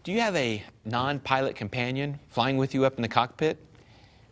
Do you have a non-pilot companion flying with you up in the cockpit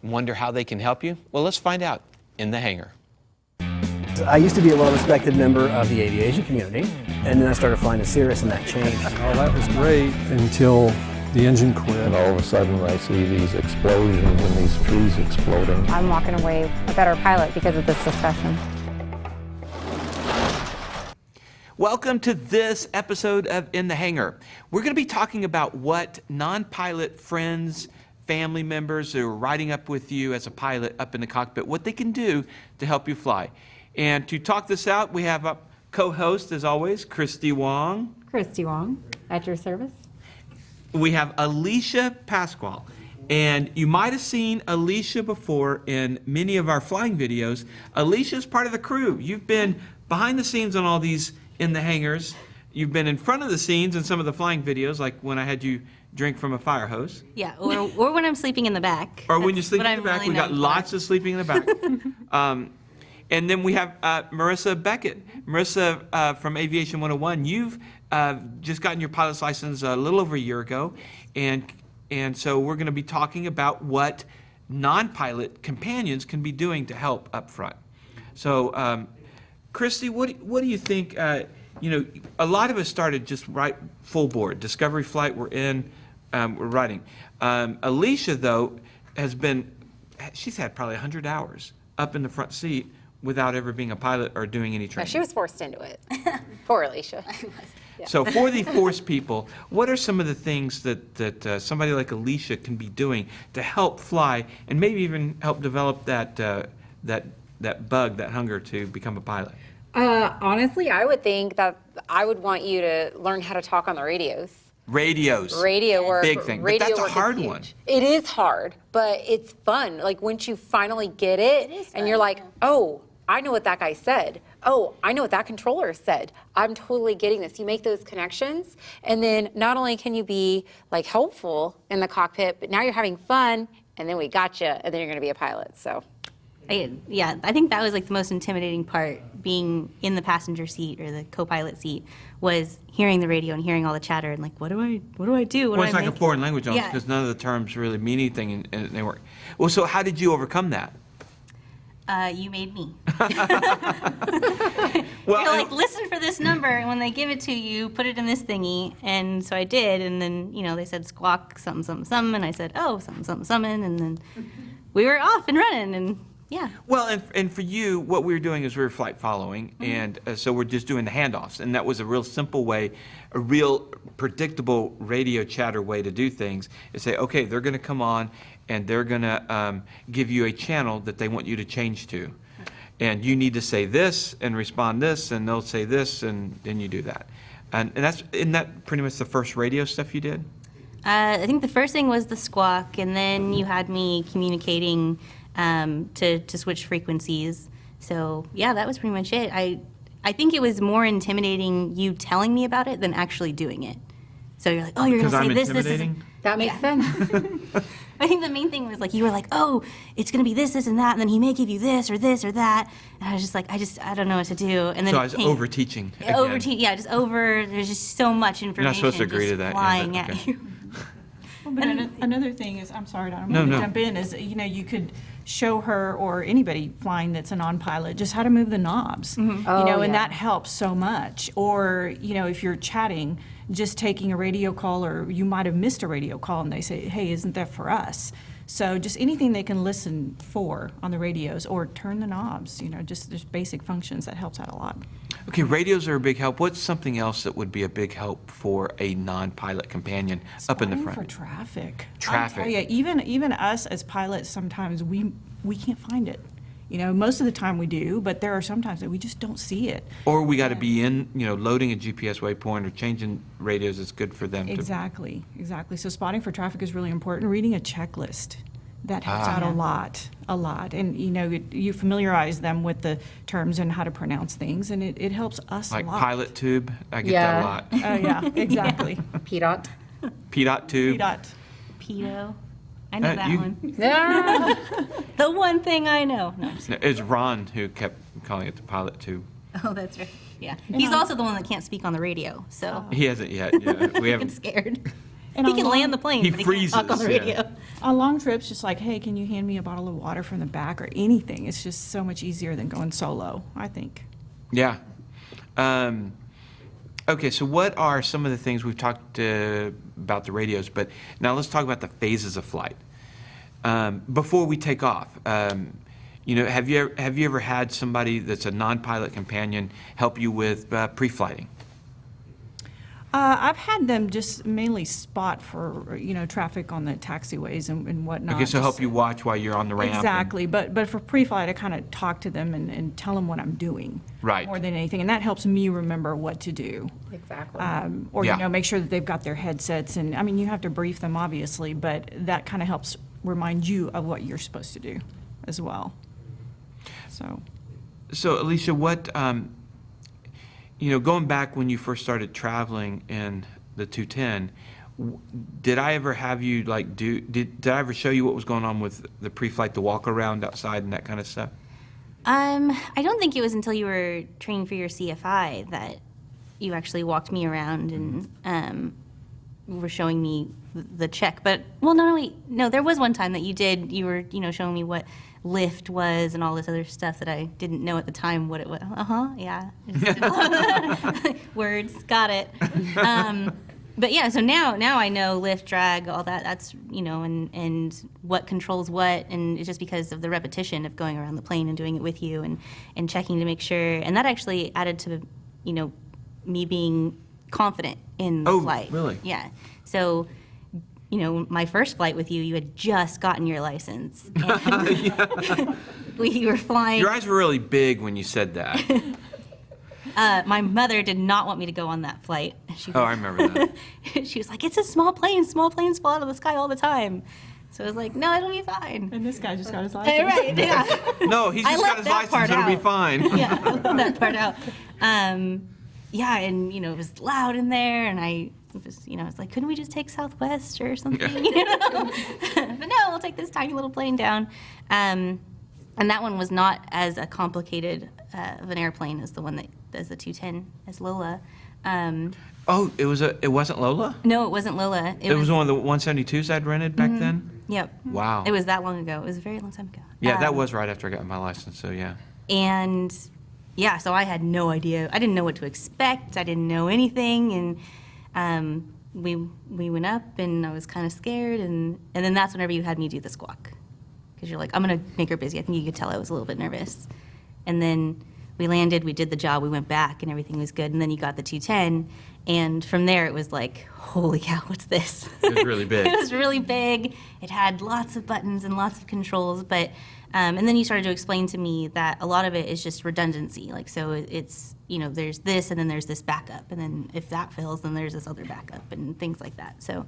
and wonder how they can help you? Well, let's find out in the hangar. I used to be a well-respected member of the aviation community, and then I started flying to Cirrus, and that changed. Oh, that was great until the engine quit. And all of a sudden I see these explosions and these trees exploding. I'm walking away a better pilot because of this discussion. Welcome to this episode of In the Hangar. We're going to be talking about what non-pilot friends, family members who are riding up with you as a pilot up in the cockpit, what they can do to help you fly. And to talk this out, we have a co-host, as always, Christy Wong. Christy Wong, at your service. We have Alicia Pascual. And you might have seen Alicia before in many of our flying videos. Alicia's part of the crew. You've been behind the scenes on all these in the hangars. You've been in front of the scenes in some of the flying videos, like when I had you drink from a fire hose. Yeah, or when I'm sleeping in the back. Or when you're sleeping in the back. We got lots of sleeping in the back. And then we have Marisa Beckett. Marisa from Aviation 101. You've just gotten your pilot's license a little over a year ago. And so we're going to be talking about what non-pilot companions can be doing to help up front. So, Christy, what do you think? You know, a lot of us started just right full board. Discovery flight, we're in, we're riding. Alicia, though, she's had probably 100 hours up in the front seat without ever being a pilot or doing any training. She was forced into it. Poor Alicia. Yeah. So for the forced people, what are some of the things that somebody like Alicia can be doing to help fly and maybe even help develop that bug, that hunger to become a pilot? Honestly, I would think that I would want you to learn how to talk on the radios. Radios. Radio work. Big thing. But Radio that's a work is hard huge. one. It is hard, but it's fun. Like once you finally get it, and you're like, oh, I know what that guy said. Oh, I know what that controller said. I'm totally getting this. You make those connections, and then not only can you be like helpful in the cockpit, but now you're having fun, and then we got you, and then you're going to be a pilot. So. Yeah, I think that was like the most intimidating part, being in the passenger seat or the co-pilot seat, was hearing the radio and hearing all the chatter and like, what do I do? Well, it's like a foreign language almost, because none of the terms really mean anything and they work. Well, so how did you overcome that? You made me. Well, You're like, listen for this number, and when they give it to you, put it in this thingy. And so I did, and then, they said squawk, something, something, something, and I said, oh, something, something, something, and then we were off and running, and yeah. Well, and for you, what we were doing is we were flight following, and so we're just doing the handoffs, and that was a real simple way, a real predictable radio chatter way to do things, is say, okay, they're going to come on, and they're going to give you a channel that they want you to change to. And you need to say this and respond this, and they'll say this, and then you do that. And isn't that pretty much the first radio stuff you did? I think the first thing was the squawk, and then you had me communicating to switch frequencies. So yeah, that was pretty much it. I think it was more intimidating you telling me about it than actually doing it. So you're like, oh, you're going to say this, this, this. That makes sense. I think the main thing was like, you were like, oh, it's going to be this, this, and that, and then he may give you this or that. And I was just like, I don't know what to do. And then so I was over-teaching again. There's just so much information. You're not supposed to agree to that. Flying Yeah, at you. Well, but another thing is, I'm sorry, I don't mean to jump in, is, you could show her or anybody flying that's a non-pilot just how to move the knobs, and that helps so much. Or, if you're chatting, just taking a radio call, or you might have missed a radio call and they say, hey, isn't that for us? So just anything they can listen for on the radios or turn the knobs, just basic functions, that helps out a lot. Okay, radios are a big help. What's something else that would be a big help for a non-pilot companion up in the front? For traffic. Traffic. I'll tell you, even us as pilots, sometimes we can't find it. Most of the time we do, but there are some times that we just don't see it. Or we got to be in, loading a GPS waypoint or changing radios is good for them. Exactly. So spotting for traffic is really important. Reading a checklist, that helps out a lot. And, you familiarize them with the terms and how to pronounce things, and it helps us a lot. Like pilot tube, I get that a lot. Oh, yeah, exactly. P-dot. P-dot tube. P-dot. Pedo. I know that one. Yeah. The one thing I know. No, I'm just It's Ron who kept calling it the pilot tube. Oh, that's right. Yeah. He's also the one that can't speak on the radio, so He hasn't yet. Yeah. We I get haven't. scared. And He on can long- land the plane. He but can't talk on the freezes, yeah. radio. On long trips, just like, hey, can you hand me a bottle of water from the back or anything? It's just so much easier than going solo, I think. Yeah. Okay, so what are some of the things we've talked about the radios, but now let's talk about the phases of flight. Before we take off, have you ever had somebody that's a non-pilot companion help you with pre-flighting? I've had them just mainly spot for, traffic on the taxiways and whatnot. Okay, so just- help you watch while you're on the ramp. and- Exactly, but for pre-flight, I kind of talk to them and tell them what I'm doing. Right. More than anything, and that helps me remember what to do. Exactly. Or, Yeah. make sure that they've got their headsets, and, I mean, you have to brief them, obviously, but that kind of helps remind you of what you're supposed to do as well. So Alicia, what, going back when you first started traveling in the 210, did I ever have you did I ever show you what was going on with the pre-flight, the walk around outside and that kind of stuff? I don't think it was until you were training for your CFI that you actually walked me around and were showing me the check. But, well, no, there was one time that you were, showing me what lift was and all this other stuff that I didn't know at the time what it was. Yeah. Words, got it. But yeah, so now I know lift, drag, all that. That's, and what controls what, and it's just because of the repetition of going around the plane and doing it with you and checking to make sure. And that actually added to, me being confident in the flight. Oh, really? Yeah. So, my first flight with you had just gotten your license. And we were flying. Your eyes were really big when you said that. My mother did not want me to go on that flight. I remember that. She was like, it's a small plane. Small planes fall out of the sky all the time. So I was like, no, it'll be fine. And this guy just got his license. Right, yeah. No, he's I just got left his that license, part it'll be out. fine. Yeah, I left that part out. Yeah, and, it was loud in there, and I was like, couldn't we just take Southwest or something? But no, we'll take this tiny little plane down. And that one was not as a complicated of an airplane as the one that does the 210 as Lola. It wasn't Lola? No, it wasn't Lola. It was one of the 172s I'd rented back then? Yep. Wow. It was that long ago. It was a very long time ago. Yeah, that was right after I got my license, so yeah. And yeah, so I had no idea. I didn't know what to expect. I didn't know anything. And we went up, and I was kind of scared. And then that's whenever you had me do the squawk. Because you're like, I'm going to make her busy. I think you could tell I was a little bit nervous. And then we landed, we did the job, we went back, and everything was good. And then you got the 210. And from there, it was like, holy cow, what's this? It was really big. It was really big. It had lots of buttons and lots of controls. But and then you started to explain to me that a lot of it is just redundancy. Like, so it's, there's this, and then there's this backup. And then if that fails, then there's this other backup and things like that. So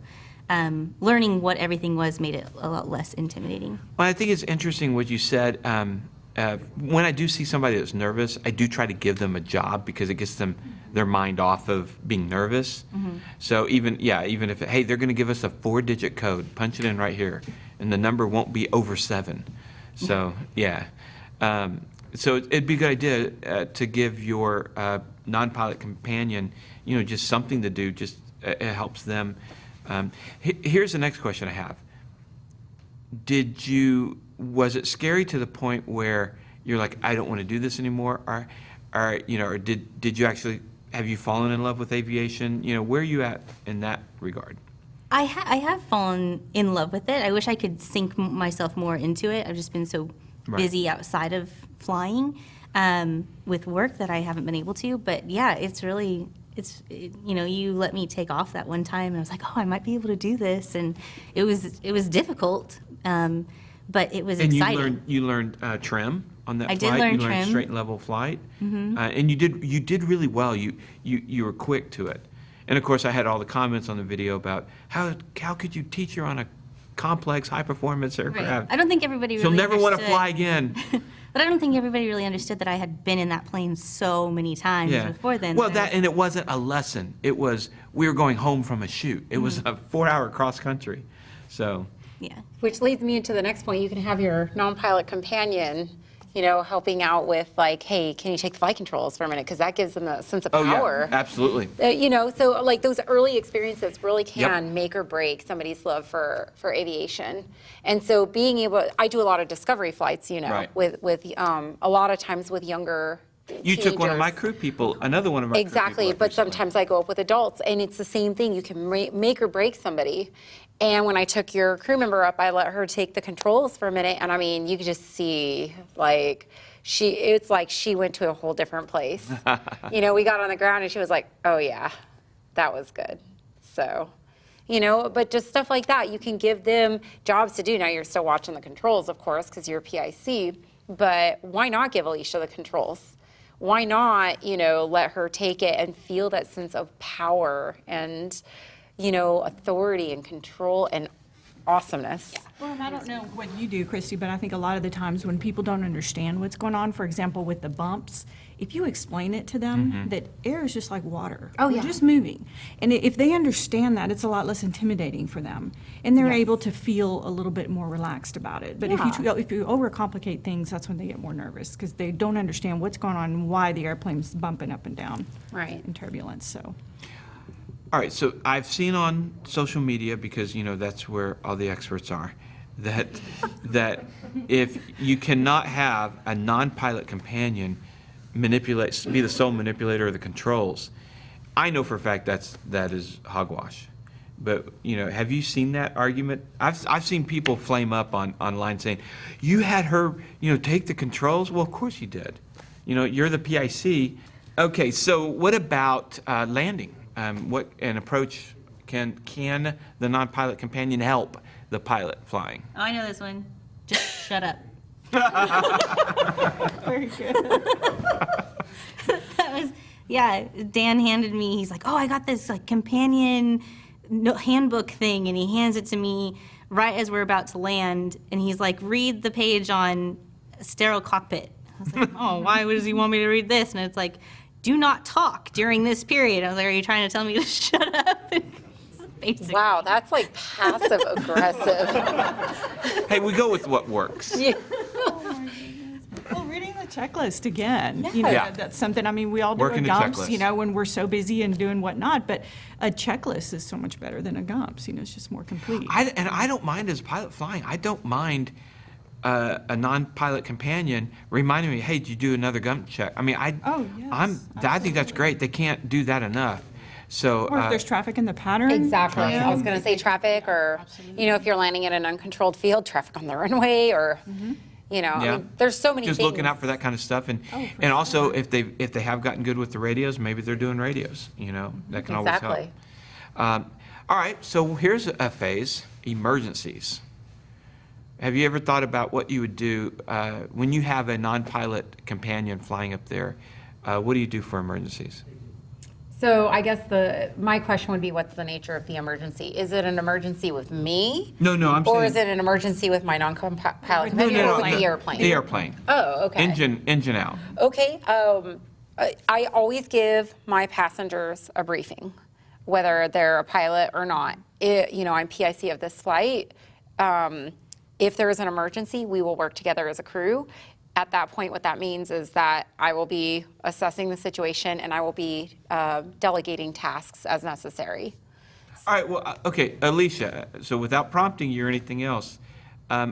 learning what everything was made it a lot less intimidating. Well, I think it's interesting what you said. When I do see somebody that's nervous, I do try to give them a job because it gets their mind off of being nervous. Mm-hmm. So even if, hey, they're going to give us a 4-digit code, punch it in right here, and the number won't be over 7. So, yeah. So it'd be a good idea to give your non-pilot companion, just something to do. Just it helps them. Here's the next question I have. Was it scary to the point where you're like, I don't want to do this anymore? Or did you actually, have you fallen in love with aviation? Where are you at in that regard? I have fallen in love with it. I wish I could sink myself more into it. I've just been so busy outside of flying with work that I haven't been able to. But yeah, you let me take off that one time, and I was like, oh, I might be able to do this. And it was difficult, but it was exciting. And you learned trim on that I flight? did learn you learned trim. straight and level flight? Mm-hmm. And you did really well. You were quick to it. And of course, I had all the comments on the video about how could you teach her on a complex, high-performance aircraft? Right. I don't think everybody really She'll never want to understood. fly again. But I don't think everybody really understood that I had been in that plane so many times before then. Well, and it wasn't a lesson. It was, we were going home from a shoot. It was a 4-hour cross-country. So, yeah. Which leads me into the next point. You can have your non-pilot companion helping out with like, hey, can you take the flight controls for a minute? Because that gives them a sense of Oh, power. yeah, absolutely. So like those early experiences really can make or break somebody's love for aviation. And so being able, I do a lot of discovery flights, Right. with a lot of times with younger You took one of my teenagers. crew people, another one of my Exactly, crew people. but sometimes I go up with adults, and it's the same thing. You can make or break somebody. And when I took your crew member up, I let her take the controls for a minute, and I mean, you could just see, like, it's like she went to a whole different place. We got on the ground, and she was like, oh yeah, that was good. So, but just stuff like that, you can give them jobs to do. Now, you're still watching the controls, of course, because you're PIC, but why not give Alicia the controls? Why not, let her take it and feel that sense of power and, authority and control and awesomeness? Well, and I don't know what you do, Christy, but I think a lot of the times when people don't understand what's going on, for example, with the bumps, if you explain it to them that air is just like water. Oh, We're yeah. just moving. And if they understand that, it's a lot less intimidating for them. And they're able to feel a little bit more relaxed about it. But if you overcomplicate things, that's when they get more nervous because they don't understand what's going on and why the airplane's bumping up and down Right. in turbulence. So. All right, so I've seen on social media, because that's where all the experts are, that if you cannot have a non-pilot companion be the sole manipulator of the controls, I know for a fact that is hogwash. But have you seen that argument? I've seen people flame up online saying, you had her take the controls. Well, of course you did. You're the PIC. Okay, so what about landing? What an approach can the non-pilot companion help the pilot flying? Oh, I know this one. Just shut up. Very good. That was, Dan handed me, he's like, oh, I got this like companion handbook thing, and he hands it to me right as we're about to land, and he's like, read the page on sterile cockpit. I was like, oh, why does he want me to read this? And it's like, do not talk during this period. I was like, are you trying to tell me to shut up? Basically. Wow, that's like passive aggressive. Hey, we go with what works. Well, reading the checklist again, Yeah. that's something, I mean, we all do Working a the GUMPS, checklist. when we're so busy and doing whatnot, but a checklist is so much better than a GUMPS, it's just more complete. I don't mind as a pilot flying. I don't mind a non-pilot companion reminding me, hey, did you do another GUMP check? I mean, Oh, yes, I think that's great. They can't do that enough. So, Or if there's traffic in the pattern. Exactly. I was going to say traffic, or, if you're landing in an uncontrolled field, traffic on the runway, or, I mean, there's so many just things. looking out for that kind of stuff, and also if they have gotten good with the radios, maybe they're doing radios. That can always help. Exactly. All right, so here's a phase: emergencies. Have you ever thought about what you would do when you have a non-pilot companion flying up there? What do you do for emergencies? So I guess my question would be, what's the nature of the emergency? Is it an emergency with me? No, I'm saying. Or is it an emergency with my non-pilot companion, or with the airplane? The airplane. Oh, okay. Engine out. Okay. I always give my passengers a briefing, whether they're a pilot or not. I'm PIC of this flight. If there is an emergency, we will work together as a crew. At that point, what that means is that I will be assessing the situation, and I will be delegating tasks as necessary. All right. Well, okay, Alicia. So without prompting you or anything else,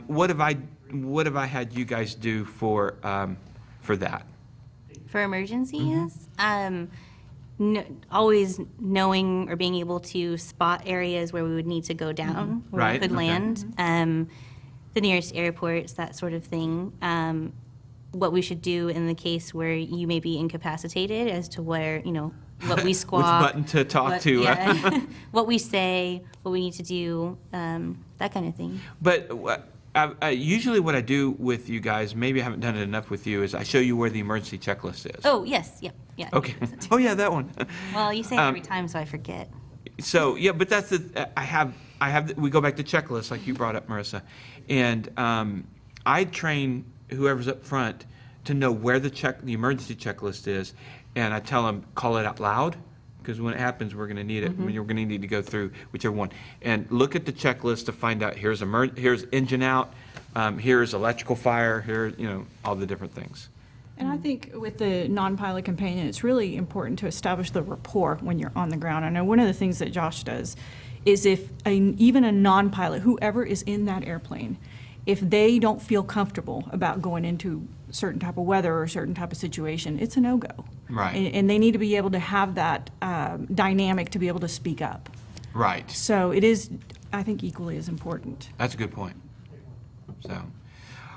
what have I had you guys do for that? For emergencies, always knowing or being able to spot areas where we would need to go down, where Right, we could okay. land, the nearest airports, that sort of thing. What we should do in the case where you may be incapacitated, as to where, what we squawk. Which button to talk to. What we say, what we need to do, that kind of thing. But usually what I do with you guys, maybe I haven't done it enough with you, is I show you where the emergency checklist is. Oh, yes, yeah. Okay. Oh, yeah, that one. Well, you say it every time, so I forget. So, yeah, but that's we go back to checklists like you brought up, Marisa. And I train whoever's up front to know where the emergency checklist is. And I tell them, call it out loud, because when it happens, we're going to need it. When you're going to need to go through whichever one. And look at the checklist to find out, here's engine out, here's electrical fire, here, all the different things. And I think with the non-pilot companion, it's really important to establish the rapport when you're on the ground. I know one of the things that Josh does is if even a non-pilot, whoever is in that airplane, if they don't feel comfortable about going into certain type of weather or certain type of situation, it's a no-go. Right. And they need to be able to have that dynamic to be able to speak up. Right. So it is, I think, equally as important. That's a good point. So,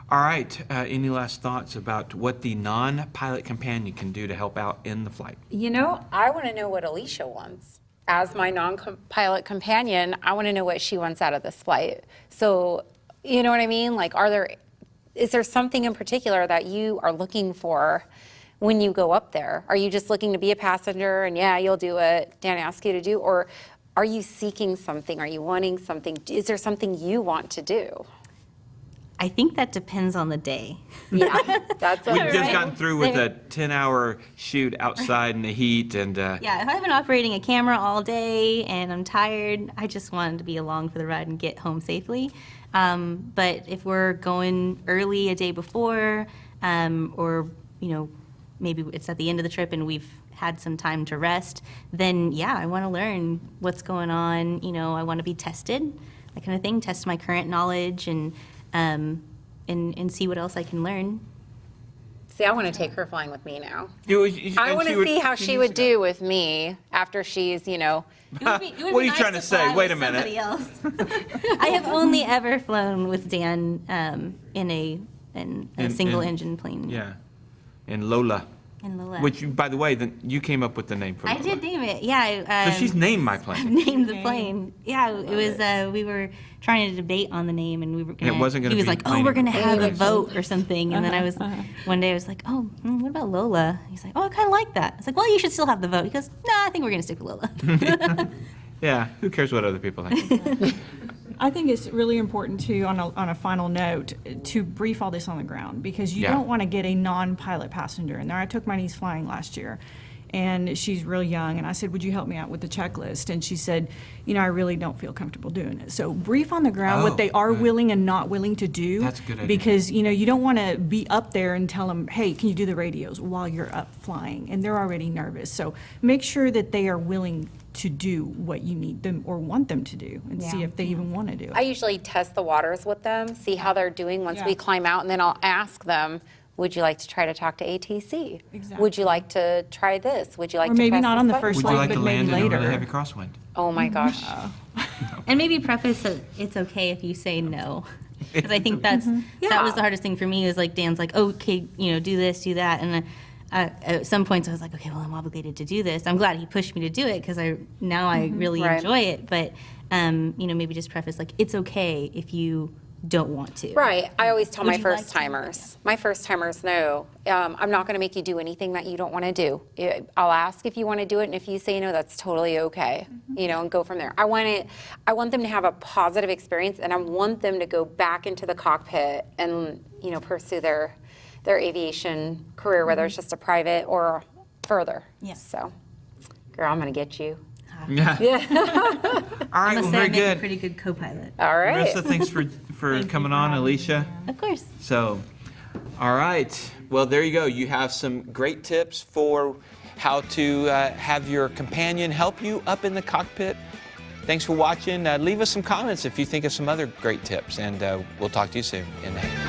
all right, any last thoughts about what the non-pilot companion can do to help out in the flight? I want to know what Alicia wants. As my non-pilot companion, I want to know what she wants out of this flight. So, you know what I mean? Like, is there something in particular that you are looking for when you go up there? Are you just looking to be a passenger and yeah, you'll do what Dan asks you to do? Or are you seeking something? Are you wanting something? Is there something you want to do? I think that depends on the day. Yeah, that's We've just Right. gotten through with a 10-hour shoot outside in the heat, and Yeah, if I've been operating a camera all day and I'm tired, I just wanted to be along for the ride and get home safely. But if we're going early a day before, or maybe it's at the end of the trip and we've had some time to rest, then yeah, I want to learn what's going on. I want to be tested, that kind of thing. Test my current knowledge and see what else I can learn. See, I want to take her flying with me now. I I want to see how she would do with me after she's, What are you trying to say? Wait a minute. I have only ever flown with Dan in a single engine plane. Yeah, and Lola. In Lola. Which, by the way, you came up with the name for I Lola. did name it. Yeah. So she's named my plane. named the plane. Yeah, it was. We were trying to debate on the name, and we were. Gonna, it wasn't gonna He was be like, "Oh, Plane we're gonna Aviation." have a vote or something," and then I was one day I was like, "Oh, what about Lola?" He's like, "Oh, I kind of like that." I was like, "Well, you should still have the vote." He goes, "No, I think we're gonna stick with Lola." Yeah, who cares what other people think? I think it's really important too, on a final note, to brief all this on the ground, because you Yeah. don't want to get a non-pilot passenger in there. I took my niece flying last year, and she's real young, and I said, would you help me out with the checklist? And she said, I really don't feel comfortable doing it. So brief on the ground what they are good. willing and not willing to do. That's a good idea. Because, you don't want to be up there and tell them, hey, can you do the radios while you're up flying? And they're already nervous. So make sure that they are willing to do what you need them or want them to do, and see if they even want to do it. I usually test the waters with them, see how they're doing once Yeah. we climb out, and then I'll ask them, would you like to try to talk to ATC? Exactly. Would you like to try this? Would you like Or to maybe test not this on the button? first Would you flight, like but to maybe land in a later. really heavy crosswind? Oh my gosh. And maybe preface that it's okay if you say no. Because I think that was the hardest thing for me, is like Dan's like, okay, do this, do that. And at some points I was like, okay, well, I'm obligated to do this. I'm glad he pushed me to do it, because I really Right. enjoy it. But, maybe just preface, like, it's okay if you don't want to. Right. I always tell Would my you like first to? timers. My first timers know I'm not going to make you do anything that you don't want to do. I'll ask if you want to do it, and if you say no, that's totally okay. And go from there. I want them to have a positive experience, and I want them to go back into the cockpit and pursue their aviation career, whether it's just a private or further. Yeah. So, girl, I'm going to get you. Yeah. All right, I well, must say very I make a good. pretty good co-pilot. All right. Marissa, thanks for coming on, Alicia. Of course. So, all right. Well, there you go. You have some great tips for how to have your companion help you up in the cockpit. Thanks for watching. Leave us some comments if you think of some other great tips, and we'll talk to you soon. In the Hangar.